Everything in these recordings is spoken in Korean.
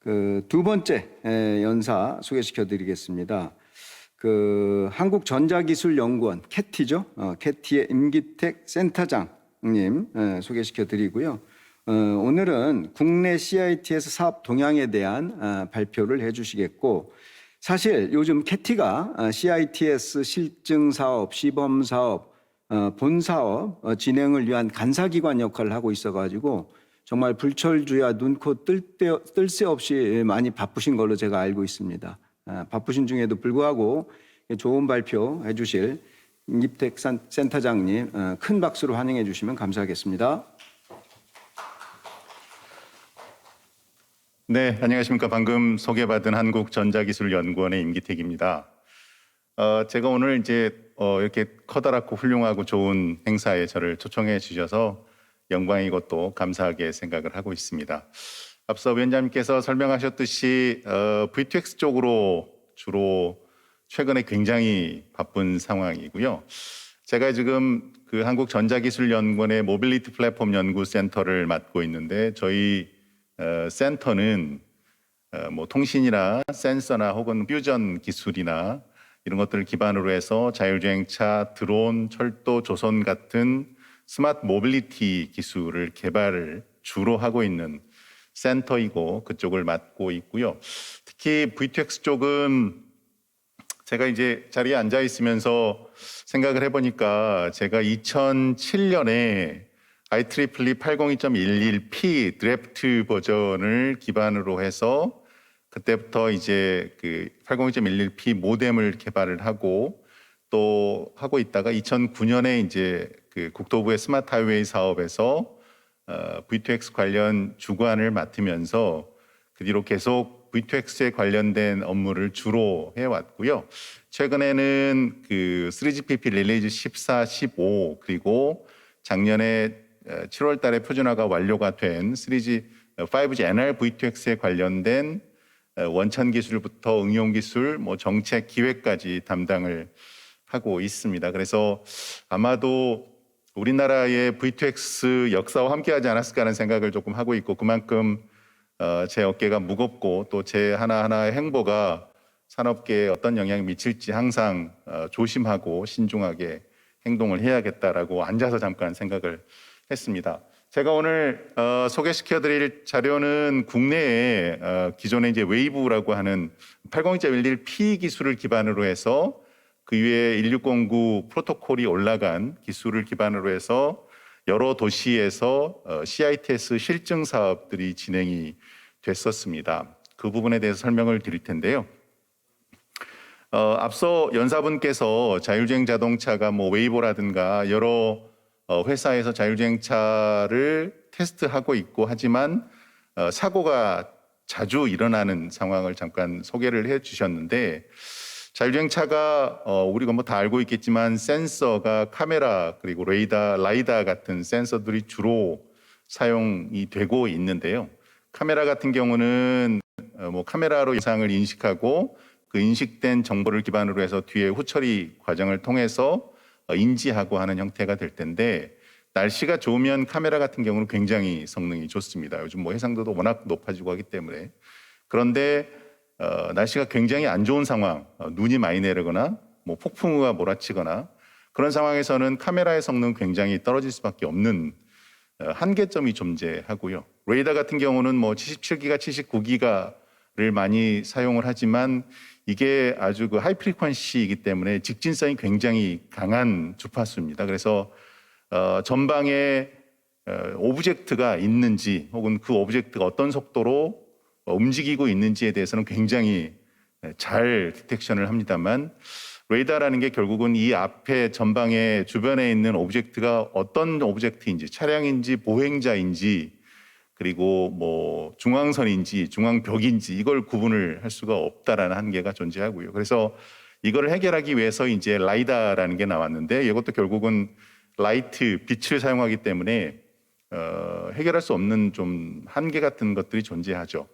그 두 번째 연사 소개시켜 드리겠습니다. 그 한국전자기술연구원 캐티죠. 캐티의 임기택 센터장님 소개시켜 드리고요. 오늘은 국내 CITS 사업 동향에 대한 발표를 해 주시겠고, 사실 요즘 캐티가 CITS 실증 사업, 시범 사업, 본 사업 진행을 위한 간사기관 역할을 하고 있어가지고 정말 불철주야 눈코 뜰 새 없이 많이 바쁘신 걸로 제가 알고 있습니다. 바쁘신 중에도 불구하고 좋은 발표 해주실 임기택 센터장님 큰 박수로 환영해 주시면 감사하겠습니다. 네, 안녕하십니까. 방금 소개받은 한국전자기술연구원의 임기택입니다. 제가 오늘 이렇게 커다랗고 훌륭하고 좋은 행사에 저를 초청해 주셔서 영광이고 또 감사하게 생각을 하고 있습니다. 앞서 위원장님께서 설명하셨듯이 V2X 쪽으로 주로 최근에 굉장히 바쁜 상황이고요. 제가 지금 그 한국전자기술연구원의 모빌리티 플랫폼 연구센터를 맡고 있는데, 저희 센터는 뭐 통신이나 센서나 혹은 퓨전 기술이나 이런 것들을 기반으로 해서 자율주행차, 드론, 철도, 조선 같은 스마트 모빌리티 기술을 개발을 주로 하고 있는 센터이고 그쪽을 맡고 있고요. 특히 V2X 쪽은 제가 이제 자리에 앉아 있으면서 생각을 해보니까, 제가 2007년에 IEEE 802.11p 드래프트 버전을 기반으로 해서 그때부터 이제 그 802.11p 모뎀을 개발을 하고 또 하고 있다가 2009년에 이제 그 국토부의 스마트 하이웨이 사업에서 V2X 관련 주관을 맡으면서 그 뒤로 계속 V2X에 관련된 업무를 주로 해왔고요. 최근에는 그 3GPP 릴리즈 14, 15 그리고 작년에 7월 달에 표준화가 완료가 된 5G NR V2X에 관련된 원천 기술부터 응용 기술, 뭐 정책 기획까지 담당을 하고 있습니다. 그래서 아마도 우리나라의 V2X 역사와 함께하지 않았을까 하는 생각을 조금 하고 있고, 그만큼 제 어깨가 무겁고 또 제 하나하나의 행보가 산업계에 어떤 영향을 미칠지 항상 조심하고 신중하게 행동을 해야겠다라고 앉아서 잠깐 생각을 했습니다. 제가 오늘 소개시켜드릴 자료는 국내에 기존에 이제 웨이브라고 하는 802.11p 기술을 기반으로 해서 그 위에 1609 프로토콜이 올라간 기술을 기반으로 해서 여러 도시에서 CITS 실증 사업들이 진행이 됐었습니다. 그 부분에 대해서 설명을 드릴 텐데요. 앞서 연사분께서 자율주행 자동차가 뭐 웨이보라든가 여러 회사에서 자율주행차를 테스트하고 있고 하지만 사고가 자주 일어나는 상황을 잠깐 소개를 해 주셨는데, 자율주행차가 우리가 뭐 다 알고 있겠지만 센서가 카메라 그리고 라이다 같은 센서들이 주로 사용이 되고 있는데요. 카메라 같은 경우는 뭐 카메라로 영상을 인식하고 그 인식된 정보를 기반으로 해서 뒤에 후처리 과정을 통해서 인지하고 하는 형태가 될 텐데, 날씨가 좋으면 카메라 같은 경우는 굉장히 성능이 좋습니다. 요즘 뭐 해상도도 워낙 높아지고 하기 때문에. 그런데 날씨가 굉장히 안 좋은 상황, 눈이 많이 내리거나 뭐 폭풍우가 몰아치거나 그런 상황에서는 카메라의 성능은 굉장히 떨어질 수밖에 없는 한계점이 존재하고요. 레이더 같은 경우는 뭐 77기가, 79기가를 많이 사용을 하지만 이게 아주 그 하이 프리퀀시이기 때문에 직진성이 굉장히 강한 주파수입니다. 그래서 전방에 오브젝트가 있는지 혹은 그 오브젝트가 어떤 속도로 움직이고 있는지에 대해서는 굉장히 잘 디텍션을 합니다만, 레이더라는 게 결국은 이 앞에 전방에 주변에 있는 오브젝트가 어떤 오브젝트인지, 차량인지 보행자인지 그리고 뭐 중앙선인지 중앙벽인지 이걸 구분을 할 수가 없다라는 한계가 존재하고요. 그래서 이거를 해결하기 위해서 이제 라이다라는 게 나왔는데, 이것도 결국은 라이트, 빛을 사용하기 때문에 해결할 수 없는 좀 한계 같은 것들이 존재하죠.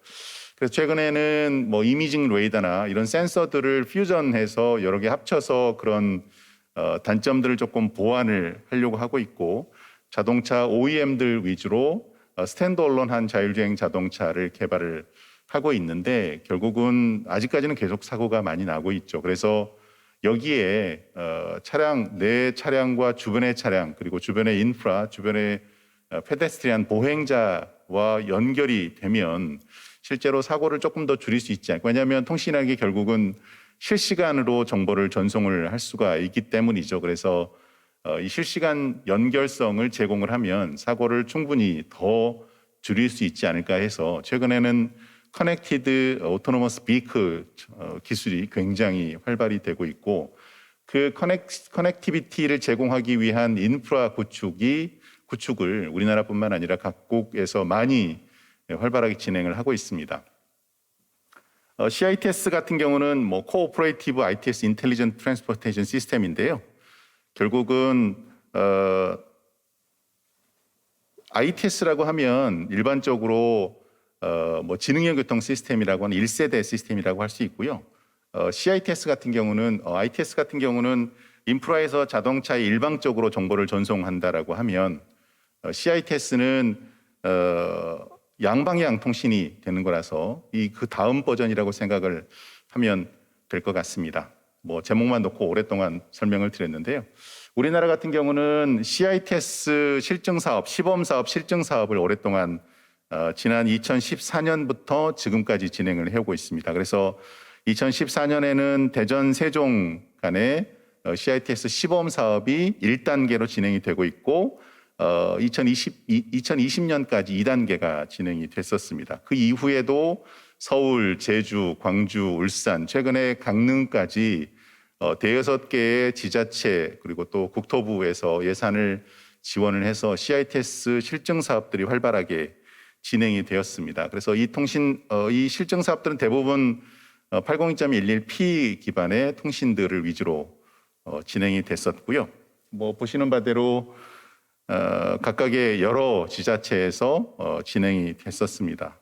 그래서 최근에는 뭐 이미징 레이더나 이런 센서들을 퓨전해서 여러 개 합쳐서 그런 단점들을 조금 보완을 하려고 하고 있고, 자동차 OEM들 위주로 스탠드얼론한 자율주행 자동차를 개발을 하고 있는데 결국은 아직까지는 계속 사고가 많이 나고 있죠. 그래서 여기에 내 차량과 주변의 차량 그리고 주변의 인프라, 주변의 페데스트리안 보행자와 연결이 되면 실제로 사고를 조금 더 줄일 수 있지 않을까. 왜냐하면 통신이라는 게 결국은 실시간으로 정보를 전송을 할 수가 있기 때문이죠. 그래서 이 실시간 연결성을 제공을 하면 사고를 충분히 더 줄일 수 있지 않을까 해서 최근에는 커넥티드 오토노머스 비클 기술이 굉장히 활발히 되고 있고 그 커넥티비티를 제공하기 위한 인프라 구축을 우리나라뿐만 아니라 각국에서 많이 활발하게 진행을 하고 있습니다. CITS 같은 경우는 뭐 코오퍼레이티브 ITS 인텔리전트 트랜스포테이션 시스템인데요. 결국은 ITS라고 하면 일반적으로 뭐 지능형 교통 시스템이라고 하는 1세대 시스템이라고 할 수 있고요. CITS 같은 경우는 ITS 같은 경우는 인프라에서 자동차에 일방적으로 정보를 전송한다라고 하면 CITS는 양방향 통신이 되는 거라서 그 다음 버전이라고 생각을 하면 될 것 같습니다. 뭐 제목만 놓고 오랫동안 설명을 드렸는데요. 우리나라 같은 경우는 CITS 실증 사업, 시범 사업, 실증 사업을 오랫동안 지난 2014년부터 지금까지 진행을 해오고 있습니다. 그래서 2014년에는 대전 세종 간의 CITS 시범 사업이 1단계로 진행이 되고 있고 2020년까지 2단계가 진행이 됐었습니다. 그 이후에도 서울, 제주, 광주, 울산, 최근에 강릉까지 대여섯 개의 지자체 그리고 또 국토부에서 예산을 지원을 해서 CITS 실증 사업들이 활발하게 진행이 되었습니다. 그래서 이 실증 사업들은 대부분 802.11p 기반의 통신들을 위주로 진행이 됐었고요. 뭐 보시는 바대로 각각의 여러 지자체에서 진행이 됐었습니다.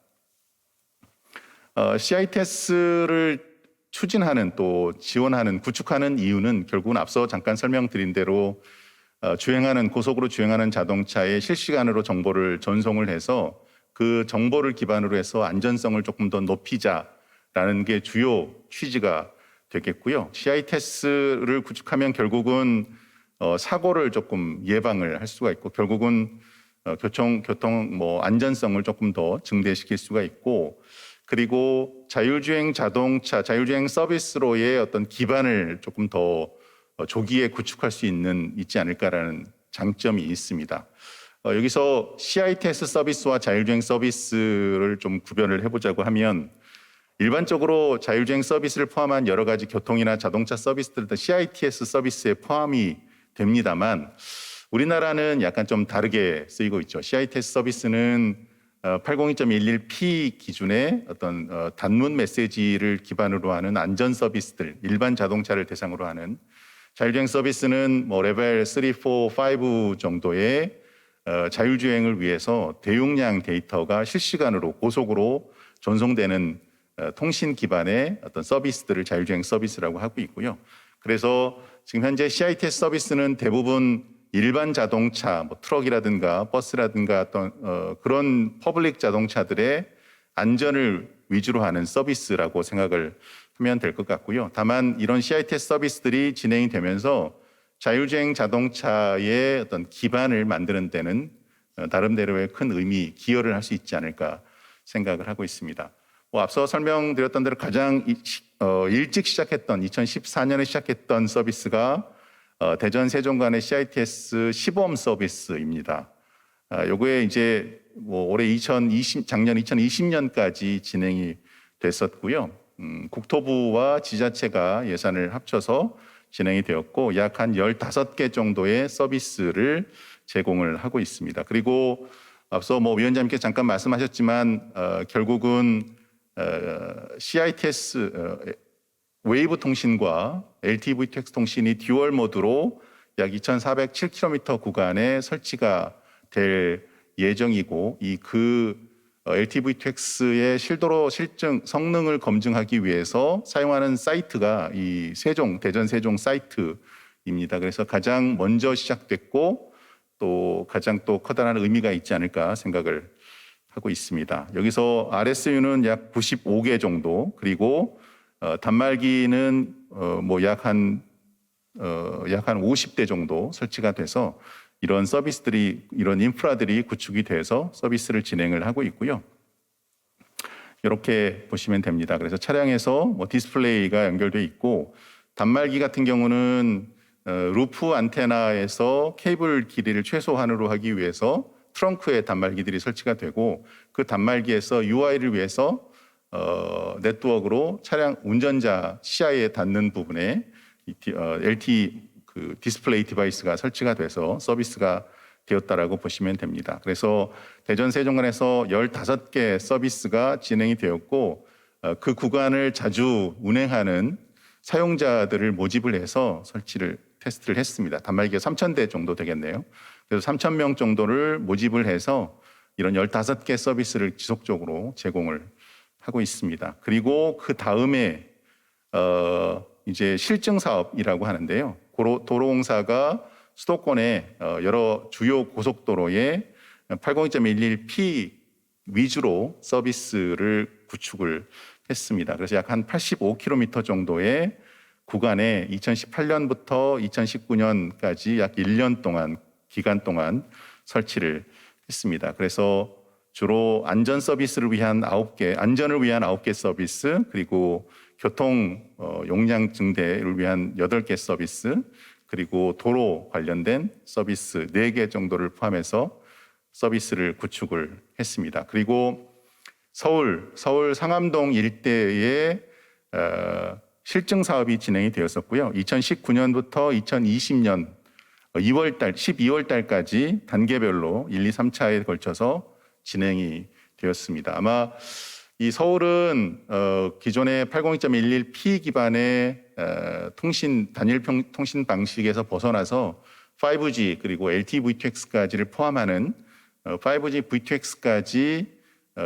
CITS를 추진하는 또 지원하는 구축하는 이유는 결국은 앞서 잠깐 설명드린 대로 고속으로 주행하는 자동차에 실시간으로 정보를 전송을 해서 그 정보를 기반으로 해서 안전성을 조금 더 높이자라는 게 주요 취지가 되겠고요. CITS를 구축하면 결국은 사고를 조금 예방을 할 수가 있고 결국은 교통 안전성을 조금 더 증대시킬 수가 있고 그리고 자율주행 자동차, 자율주행 서비스로의 어떤 기반을 조금 더 조기에 구축할 수 있지 않을까라는 장점이 있습니다. 여기서 CITS 서비스와 자율주행 서비스를 좀 구별을 해보자고 하면 일반적으로 자율주행 서비스를 포함한 여러 가지 교통이나 자동차 서비스들도 CITS 서비스에 포함이 됩니다만 우리나라는 약간 좀 다르게 쓰이고 있죠. CITS 서비스는 802.11p 기준의 어떤 단문 메시지를 기반으로 하는 안전 서비스들, 일반 자동차를 대상으로 하는 자율주행 서비스는 뭐 레벨 3, 4, 5 정도의 자율주행을 위해서 대용량 데이터가 실시간으로 고속으로 전송되는 통신 기반의 어떤 서비스들을 자율주행 서비스라고 하고 있고요. 그래서 지금 현재 CITS 서비스는 대부분 일반 자동차, 뭐 트럭이라든가 버스라든가 어떤 그런 퍼블릭 자동차들의 안전을 위주로 하는 서비스라고 생각을 하면 될 것 같고요. 다만 이런 CITS 서비스들이 진행이 되면서 자율주행 자동차의 어떤 기반을 만드는 데는 나름대로의 큰 의미, 기여를 할 수 있지 않을까 생각을 하고 있습니다. 앞서 설명드렸던 대로 가장 일찍 시작했던 2014년에 시작했던 서비스가 대전 세종 간의 CITS 시범 서비스입니다. 요거에 이제 올해 작년 2020년까지 진행이 됐었고요. 국토부와 지자체가 예산을 합쳐서 진행이 되었고 약 한 15개 정도의 서비스를 제공을 하고 있습니다. 그리고 앞서 위원장님께 잠깐 말씀하셨지만 결국은 CITS 웨이브 통신과 LTE VTX 통신이 듀얼 모드로 약 2,407km 구간에 설치가 될 예정이고 LTE VTX의 실도로 실증 성능을 검증하기 위해서 사용하는 사이트가 이 대전 세종 사이트입니다. 그래서 가장 먼저 시작됐고 또 가장 또 커다란 의미가 있지 않을까 생각을 하고 있습니다. 여기서 RSU는 약 95개 정도, 그리고 단말기는 약 한 50대 정도 설치가 돼서 이런 서비스들이, 이런 인프라들이 구축이 돼서 서비스를 진행을 하고 있고요. 이렇게 보시면 됩니다. 그래서 차량에서 뭐 디스플레이가 연결돼 있고, 단말기 같은 경우는 루프 안테나에서 케이블 길이를 최소한으로 하기 위해서 트렁크에 단말기들이 설치가 되고, 그 단말기에서 UI를 위해서 네트워크로 차량 운전자 시야에 닿는 부분에 LTE 그 디스플레이 디바이스가 설치가 돼서 서비스가 되었다라고 보시면 됩니다. 그래서 대전 세종간에서 15개 서비스가 진행이 되었고, 그 구간을 자주 운행하는 사용자들을 모집을 해서 테스트를 했습니다. 단말기가 3,000대 정도 되겠네요. 그래서 3,000명 정도를 모집을 해서 이런 15개 서비스를 지속적으로 제공을 하고 있습니다. 그리고 그 다음에 이제 실증 사업이라고 하는데요. 도로공사가 수도권의 여러 주요 고속도로에 802.11P 위주로 서비스를 구축을 했습니다. 그래서 약 한 85km 정도의 구간에 2018년부터 2019년까지 약 1년 동안, 기간 동안 설치를 했습니다. 그래서 주로 안전 서비스를 위한 9개, 안전을 위한 9개 서비스, 그리고 교통 용량 증대를 위한 8개 서비스, 그리고 도로 관련된 서비스 4개 정도를 포함해서 서비스를 구축을 했습니다. 그리고 서울 상암동 일대에 실증 사업이 진행이 되었었고요. 2019년부터 2020년 12월 달까지 단계별로 1, 2, 3차에 걸쳐서 진행이 되었습니다. 아마 이 서울은 기존의 802.11P 기반의 단일 통신 방식에서 벗어나서 5G 그리고 LTE V2X까지를 포함하는 5G V2X까지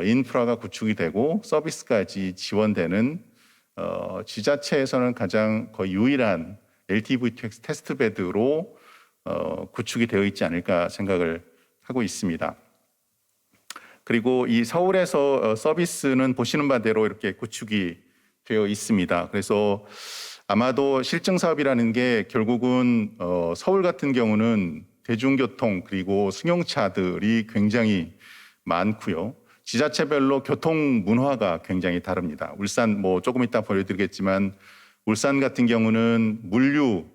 인프라가 구축이 되고 서비스까지 지원되는 지자체에서는 가장 거의 유일한 LTE V2X 테스트베드로 구축이 되어 있지 않을까 생각을 하고 있습니다. 그리고 이 서울에서 서비스는 보시는 바대로 이렇게 구축이 되어 있습니다. 그래서 아마도 실증 사업이라는 게 결국은 서울 같은 경우는 대중교통 그리고 승용차들이 굉장히 많고요. 지자체별로 교통 문화가 굉장히 다릅니다. 울산 조금 이따 보여드리겠지만 울산 같은 경우는 물류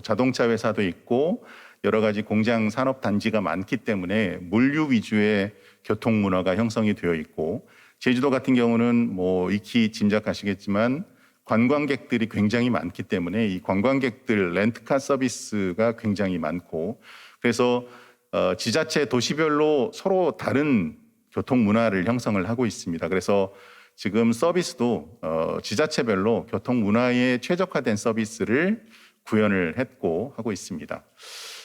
자동차 회사도 있고 여러 가지 공장 산업 단지가 많기 때문에 물류 위주의 교통 문화가 형성이 되어 있고, 제주도 같은 경우는 익히 짐작하시겠지만 관광객들이 굉장히 많기 때문에 이 관광객들 렌트카 서비스가 굉장히 많고, 그래서 지자체 도시별로 서로 다른 교통 문화를 형성을 하고 있습니다. 그래서 지금 서비스도 지자체별로 교통 문화에 최적화된 서비스를 구현을 했고 하고 있습니다.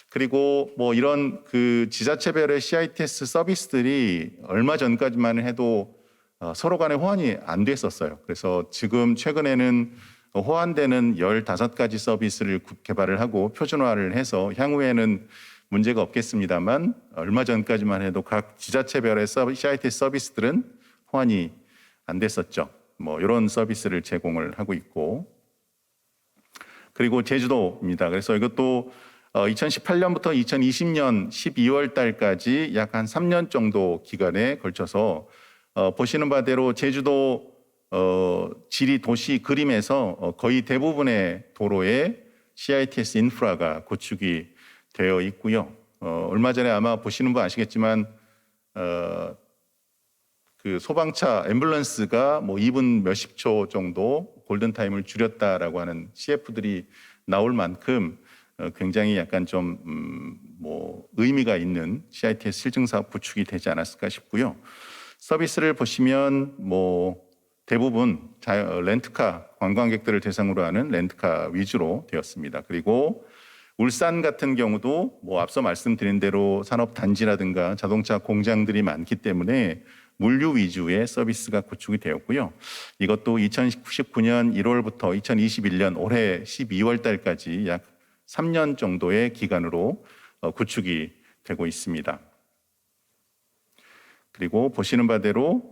그리고 이런 그 지자체별의 CITS 서비스들이 얼마 전까지만 해도 서로 간에 호환이 안 됐었어요. 그래서 지금 최근에는 호환되는 15가지 서비스를 개발을 하고 표준화를 해서 향후에는 문제가 없겠습니다만 얼마 전까지만 해도 각 지자체별의 CITS 서비스들은 호환이 안 됐었죠. 이런 서비스를 제공을 하고 있고, 그리고 제주도입니다. 그래서 이것도 2018년부터 2020년 12월 달까지 약 한 3년 정도 기간에 걸쳐서 보시는 바대로 제주도 지리 도시 그림에서 거의 대부분의 도로에 CITS 인프라가 구축이 되어 있고요. 얼마 전에 아마 보시는 분 아시겠지만 그 소방차 앰뷸런스가 2분 몇십 초 정도 골든타임을 줄였다라고 하는 CF들이 나올 만큼 굉장히 약간 좀 의미가 있는 CITS 실증 사업 구축이 되지 않았을까 싶고요. 서비스를 보시면 대부분 렌트카 관광객들을 대상으로 하는 렌트카 위주로 되었습니다. 그리고 울산 같은 경우도 앞서 말씀드린 대로 산업 단지라든가 자동차 공장들이 많기 때문에 물류 위주의 서비스가 구축이 되었고요. 이것도 2019년 1월부터 2021년 올해 12월 달까지 약 3년 정도의 기간으로 구축이 되고 있습니다. 그리고 보시는 바대로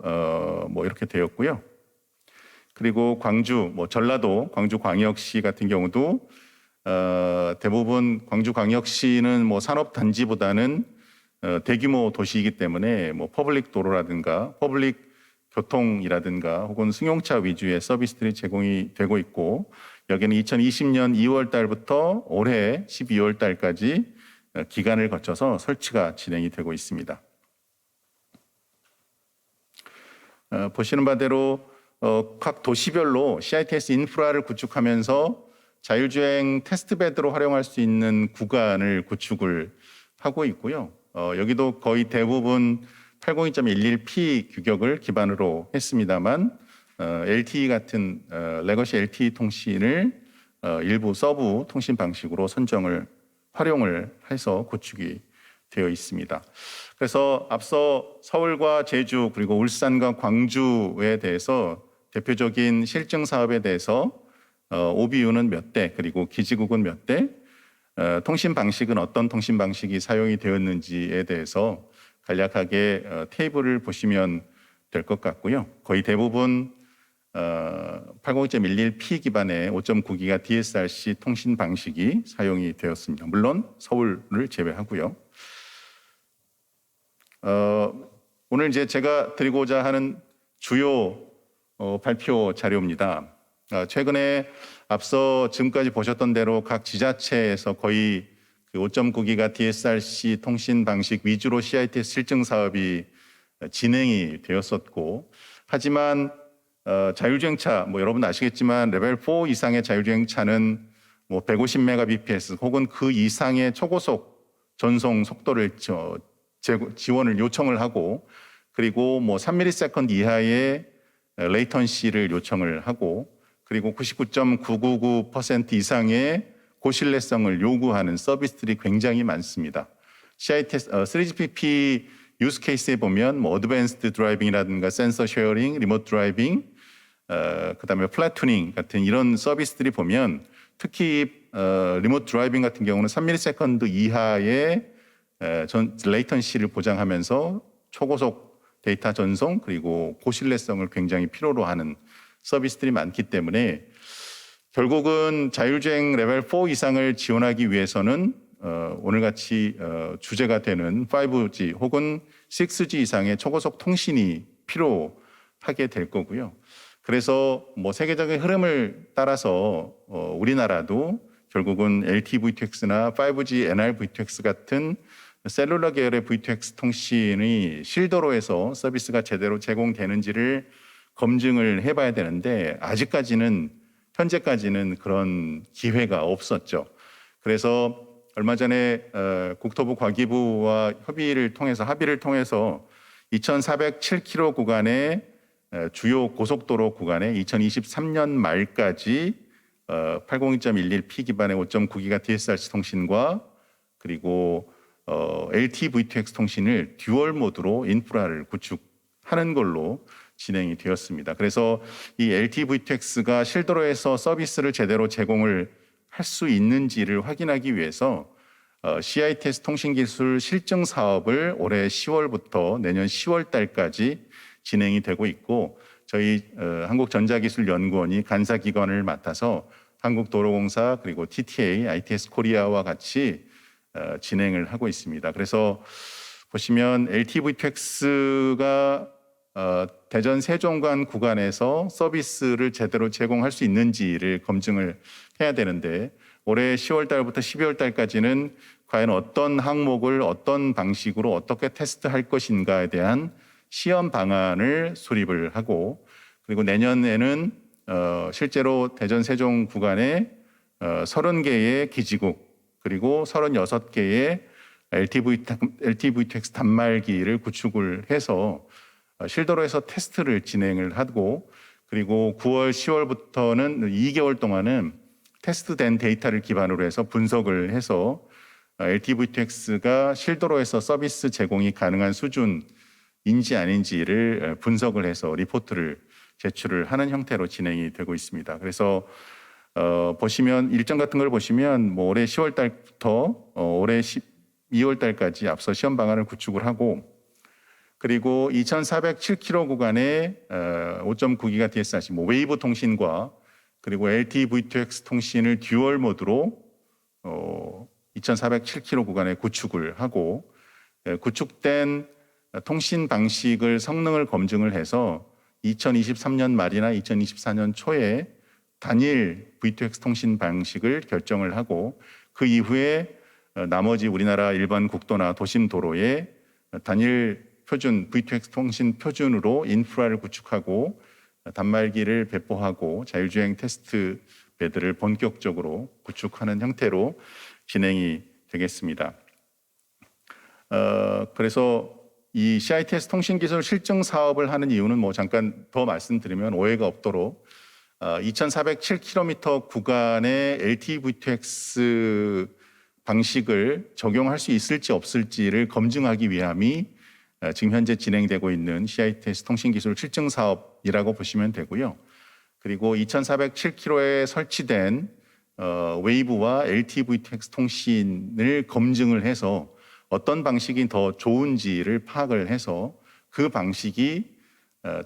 뭐 이렇게 되었고요. 그리고 광주, 뭐 전라도 광주광역시 같은 경우도 대부분 광주광역시는 뭐 산업단지보다는 대규모 도시이기 때문에 뭐 퍼블릭 도로라든가 퍼블릭 교통이라든가 혹은 승용차 위주의 서비스들이 제공이 되고 있고, 여기는 2020년 2월 달부터 올해 12월 달까지 기간을 거쳐서 설치가 진행이 되고 있습니다. 보시는 바대로 각 도시별로 CITS 인프라를 구축하면서 자율주행 테스트베드로 활용할 수 있는 구간을 구축을 하고 있고요. 여기도 거의 대부분 802.11p 규격을 기반으로 했습니다만 LTE 같은 레거시 LTE 통신을 일부 서브 통신 방식으로 활용을 해서 구축이 되어 있습니다. 그래서 앞서 서울과 제주 그리고 울산과 광주에 대해서 대표적인 실증 사업에 대해서 OBU는 몇 대, 그리고 기지국은 몇 대, 통신 방식은 어떤 통신 방식이 사용이 되었는지에 대해서 간략하게 테이블을 보시면 될 것 같고요. 거의 대부분 802.11p 기반의 5.9기가 DSRC 통신 방식이 사용이 되었습니다. 물론 서울을 제외하고요. 오늘 이제 제가 드리고자 하는 주요 발표 자료입니다. 최근에 앞서 지금까지 보셨던 대로 각 지자체에서 거의 5.9기가 DSRC 통신 방식 위주로 CITS 실증 사업이 진행이 되었었고, 하지만 자율주행차, 뭐 여러분 아시겠지만 레벨 4 이상의 자율주행차는 뭐 150Mbps 혹은 그 이상의 초고속 전송 속도를 지원을 요청을 하고, 그리고 뭐 3ms 이하의 레이턴시를 요청을 하고, 그리고 99.999% 이상의 고신뢰성을 요구하는 서비스들이 굉장히 많습니다. CITS 3GPP 유스 케이스에 보면 뭐 어드밴스드 드라이빙이라든가 센서 쉐어링, 리모트 드라이빙, 그다음에 플랫투닝 같은 이런 서비스들이 보면 특히 리모트 드라이빙 같은 경우는 3ms 이하의 레이턴시를 보장하면서 초고속 데이터 전송 그리고 고신뢰성을 굉장히 필요로 하는 서비스들이 많기 때문에 결국은 자율주행 레벨 4 이상을 지원하기 위해서는 오늘같이 주제가 되는 5G 혹은 6G 이상의 초고속 통신이 필요하게 될 거고요. 그래서 뭐 세계적인 흐름을 따라서 우리나라도 결국은 LTE V2X나 5G NR V2X 같은 셀룰러 계열의 V2X 통신이 실도로에서 서비스가 제대로 제공되는지를 검증을 해봐야 되는데 현재까지는 그런 기회가 없었죠. 그래서 얼마 전에 국토부 과기부와 합의를 통해서 2,407km 구간의 주요 고속도로 구간에 2023년 말까지 802.11p 기반의 5.9기가 DSRC 통신과 그리고 LTE V2X 통신을 듀얼 모드로 인프라를 구축하는 걸로 진행이 되었습니다. 그래서 이 LTE V2X가 실도로에서 서비스를 제대로 제공을 할 수 있는지를 확인하기 위해서 CITS 통신기술 실증 사업을 올해 10월부터 내년 10월 달까지 진행이 되고 있고, 저희 한국전자기술연구원이 간사기관을 맡아서 한국도로공사 그리고 TTA, ITS 코리아와 같이 진행을 하고 있습니다. 그래서 보시면 LTE V2X가 대전 세종간 구간에서 서비스를 제대로 제공할 수 있는지를 검증을 해야 되는데, 올해 10월 달부터 12월 달까지는 과연 어떤 항목을 어떤 방식으로 어떻게 테스트할 것인가에 대한 시험 방안을 수립을 하고, 그리고 내년에는 실제로 대전 세종 구간에 30개의 기지국 그리고 36개의 LTE V2X 단말기를 구축을 해서 실도로에서 테스트를 진행을 하고, 그리고 9월, 10월부터는 2개월 동안은 테스트된 데이터를 기반으로 해서 분석을 해서 LTE V2X가 실도로에서 서비스 제공이 가능한 수준인지 아닌지를 분석을 해서 리포트를 제출을 하는 형태로 진행이 되고 있습니다. 그래서 보시면 일정 같은 걸 보시면 뭐 올해 10월 달부터 올해 12월 달까지 앞서 시험 방안을 구축을 하고, 그리고 2,407km 구간에 5.9GHz 뭐 웨이브 통신과 그리고 LTE V2X 통신을 듀얼 모드로 2,407km 구간에 구축을 하고 구축된 통신 방식을 성능을 검증을 해서 2023년 말이나 2024년 초에 단일 V2X 통신 방식을 결정을 하고 그 이후에 나머지 우리나라 일반 국도나 도심 도로에 단일 표준 V2X 통신 표준으로 인프라를 구축하고 단말기를 배포하고 자율주행 테스트 베드를 본격적으로 구축하는 형태로 진행이 되겠습니다. 그래서 이 CITS 통신기술 실증 사업을 하는 이유는 뭐 잠깐 더 말씀드리면 오해가 없도록 2,407km 구간의 LTE V2X 방식을 적용할 수 있을지 없을지를 검증하기 위함이 지금 현재 진행되고 있는 CITS 통신기술 실증 사업이라고 보시면 되고요. 그리고 2,407km에 설치된 웨이브와 LTE V2X 통신을 검증을 해서 어떤 방식이 더 좋은지를 파악을 해서 그 방식이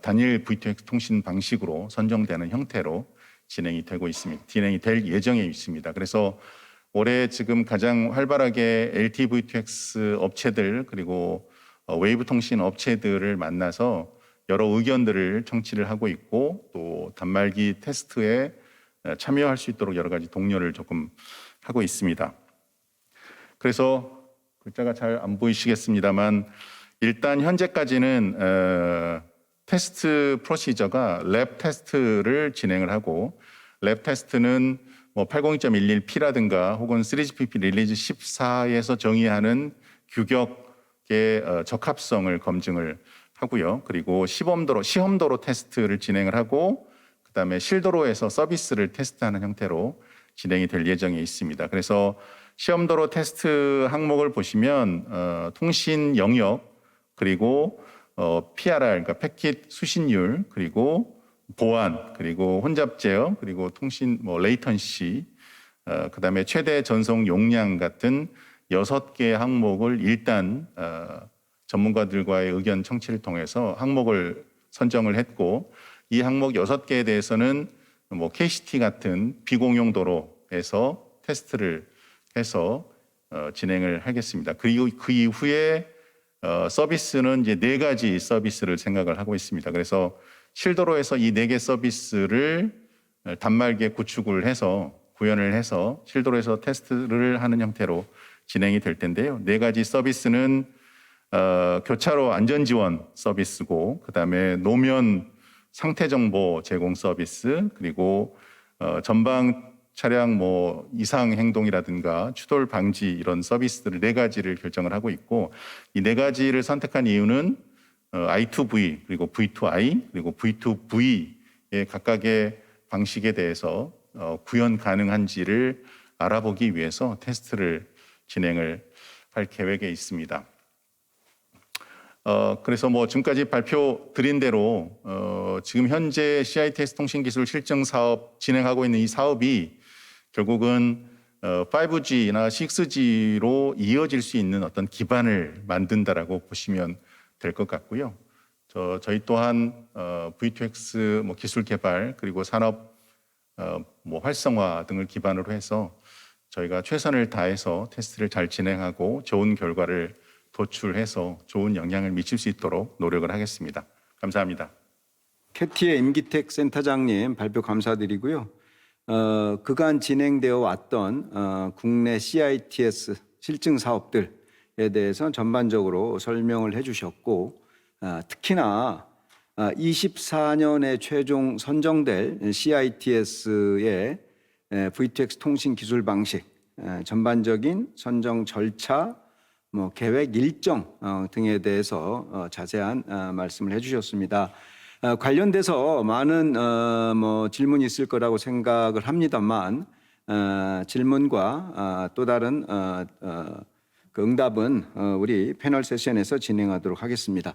단일 V2X 통신 방식으로 선정되는 형태로 진행이 되고 있습니다. 진행이 될 예정에 있습니다. 그래서 올해 지금 가장 활발하게 LTE V2X 업체들 그리고 웨이브 통신 업체들을 만나서 여러 의견들을 청취를 하고 있고 또 단말기 테스트에 참여할 수 있도록 여러 가지 독려를 조금 하고 있습니다. 그래서 글자가 잘 안 보이시겠습니다만 일단 현재까지는 테스트 프로시저가 랩 테스트를 진행을 하고 랩 테스트는 뭐 802.11P라든가 혹은 3GPP 릴리즈 14에서 정의하는 규격의 적합성을 검증을 하고요. 그리고 시험도로 테스트를 진행을 하고 그다음에 실도로에서 서비스를 테스트하는 형태로 진행이 될 예정에 있습니다. 그래서 시험도로 테스트 항목을 보시면 통신 영역 그리고 PRR 그러니까 패킷 수신율 그리고 보안 그리고 혼잡 제어 그리고 통신 레이턴시 그다음에 최대 전송 용량 같은 6개 항목을 일단 전문가들과의 의견 청취를 통해서 항목을 선정을 했고 이 항목 6개에 대해서는 KCT 같은 비공용 도로에서 테스트를 해서 진행을 하겠습니다. 그리고 그 이후에 서비스는 이제 4가지 서비스를 생각을 하고 있습니다. 그래서 실도로에서 이 4개 서비스를 단말기에 구축을 해서 구현을 해서 실도로에서 테스트를 하는 형태로 진행이 될 텐데요. 4가지 서비스는 교차로 안전지원 서비스고 그다음에 노면 상태 정보 제공 서비스 그리고 전방 차량 이상 행동이라든가 추돌 방지 이런 서비스들을 4가지를 결정을 하고 있고 이 4가지를 선택한 이유는 I2V 그리고 V2I 그리고 V2V의 각각의 방식에 대해서 구현 가능한지를 알아보기 위해서 테스트를 진행을 할 계획에 있습니다. 그래서 지금까지 발표 드린 대로 지금 현재 CITS 통신기술 실증 사업 진행하고 있는 이 사업이 결국은 5G나 6G로 이어질 수 있는 어떤 기반을 만든다라고 보시면 될 것 같고요. 저희 또한 V2X 기술 개발 그리고 산업 활성화 등을 기반으로 해서 저희가 최선을 다해서 테스트를 잘 진행하고 좋은 결과를 도출해서 좋은 영향을 미칠 수 있도록 노력을 하겠습니다. 감사합니다. 캐티의 임기택 센터장님 발표 감사드리고요. 그간 진행되어 왔던 국내 CITS 실증 사업들에 대해서 전반적으로 설명을 해주셨고 특히나 24년에 최종 선정될 CITS의 V2X 통신 기술 방식 전반적인 선정 절차 계획 일정 등에 대해서 자세한 말씀을 해주셨습니다. 관련돼서 많은 질문이 있을 거라고 생각을 합니다만 질문과 또 다른 그 응답은 우리 패널 세션에서 진행하도록 하겠습니다.